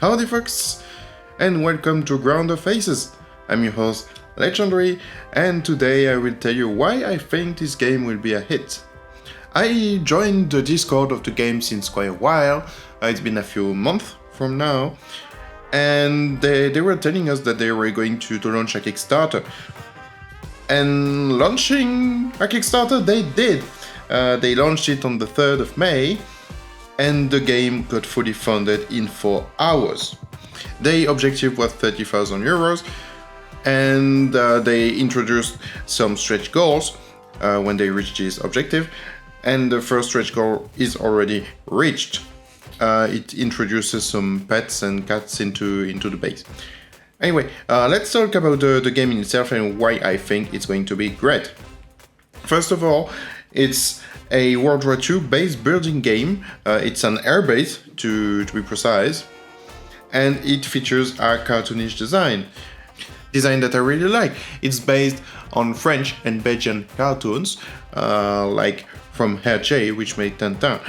Howdy folks, and welcome to Ground of Faces. I'm your host, Legendary, and today I will tell you why I think this game will be a hit. I joined the Discord of the game since quite a while, it's been a few months from now, and they were telling us that they were going to launch a Kickstarter. And launching a Kickstarter, they did. They launched it on the 3rd of May, and the game got fully funded in 4 hours. Their objective was 30,000 euros, and they introduced some stretch goals when they reached this objective, and the first stretch goal is already reached. It introduces some pets and cats into the base. Anyway, let's talk about the game in itself and why I think it's going to be great. First of all, it's a World War II based building game. It's an air base to be precise, and it features a cartoonish design that I really like. It's based on French and Belgian cartoons, like from Hergé, which made Tintin,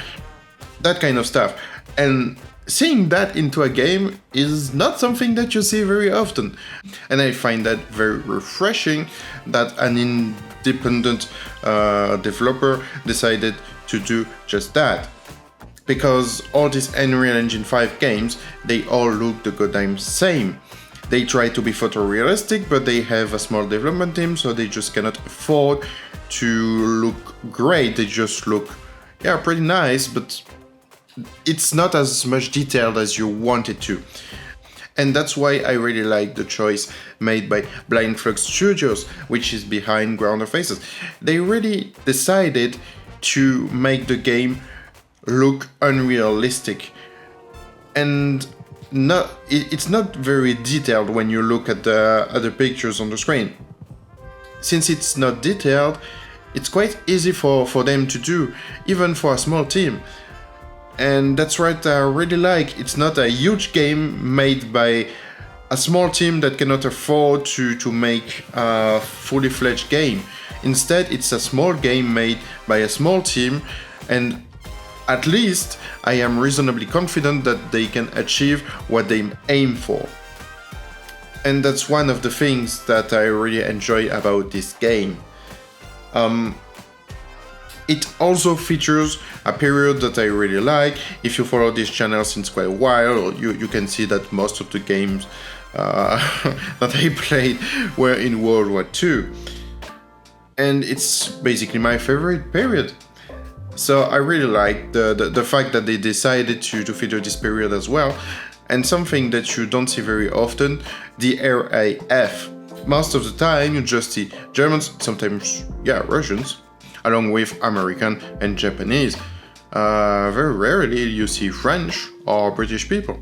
that kind of stuff. And seeing that into a game is not something that you see very often, and I find that very refreshing that an independent developer decided to do just that. Because all these Unreal Engine 5 games, they all look the goddamn same. They try to be photorealistic, but they have a small development team, so they just cannot afford to look great. They just look, pretty nice, but it's not as much detailed as you want it to. And that's why I really like the choice made by Blind Flux Studios, which is behind Ground of Faces. They really decided to make the game look unrealistic, and it's not very detailed when you look at the pictures on the screen. Since it's not detailed, it's quite easy for them to do, even for a small team. And that's what I really like. It's not a huge game made by a small team that cannot afford to make a fully fledged game. Instead, it's a small game made by a small team, and at least I am reasonably confident that they can achieve what they aim for. And that's one of the things that I really enjoy about this game. It also features a period that I really like. If you follow this channel since quite a while, you can see that most of the games that I played were in World War II. And it's basically my favorite period. So I really like the fact that they decided to feature this period as well. And something that you don't see very often, the RAF. Most of the time you just see Germans, sometimes Russians, along with American and Japanese. Very rarely you see French or British people.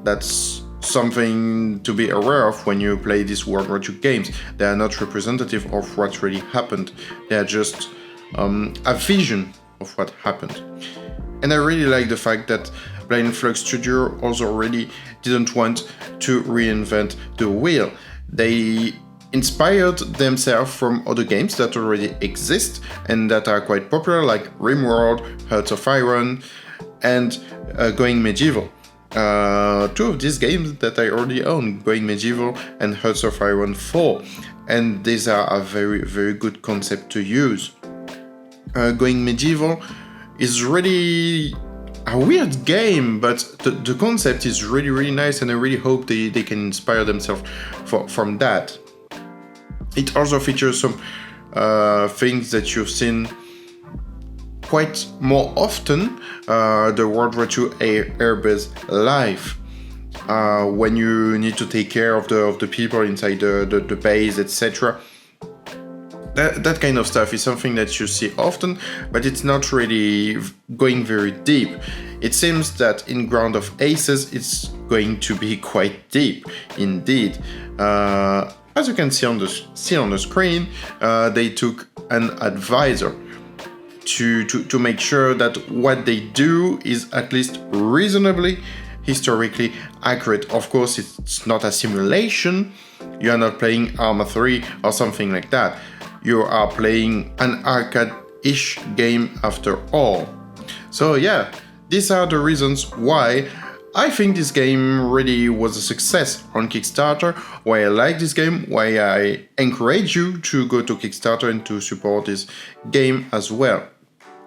That's something to be aware of when you play these World War II games. They are not representative of what really happened. They are just a vision of what happened. And I really like the fact that Blind Flux Studio also really didn't want to reinvent the wheel. They inspired themselves from other games that already exist and that are quite popular, like RimWorld, Hearts of Iron, and Going Medieval. 2 of these games that I already own, Going Medieval and Hearts of Iron 4, and these are a very, very good concept to use. Going Medieval is really a weird game, but the concept is really, really nice, and I really hope they can inspire themselves from that. It also features some things that you've seen quite more often, the World War II airbase life, when you need to take care of the people inside the base, etc. That kind of stuff is something that you see often, but it's not really going very deep. It seems that in Ground of Aces it's going to be quite deep indeed. As you can see on the screen, they took an advisor to make sure that what they do is at least reasonably historically accurate. Of course, it's not a simulation. You are not playing Arma 3 or something like that. You are playing an arcade-ish game after all. So yeah, these are the reasons why I think this game really was a success on Kickstarter, why I like this game, why I encourage you to go to Kickstarter and to support this game as well.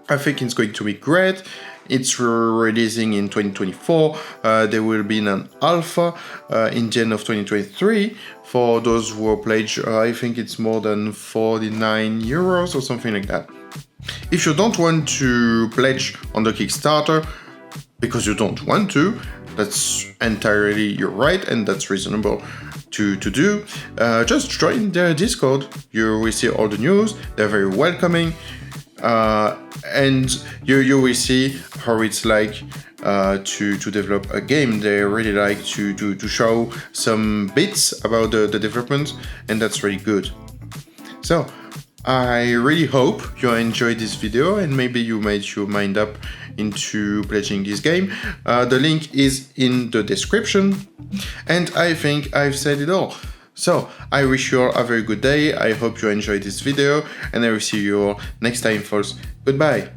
I think it's going to be great. It's releasing in 2024. There will be an alpha in the end of 2023. For those who are pledged, I think it's more than 49 euros or something like that. If you don't want to pledge on the Kickstarter, because you don't want to, that's entirely your right and that's reasonable to do. Just join their Discord. You will see all the news. They're very welcoming. And you will see how it's like to develop a game. They really like to show some bits about the development, and that's really good. So I really hope you enjoyed this video and maybe you made your mind up into pledging this game. The link is in the description, and I think I've said it all. So I wish you all a very good day. I hope you enjoyed this video, and I will see you all next time, folks. Goodbye.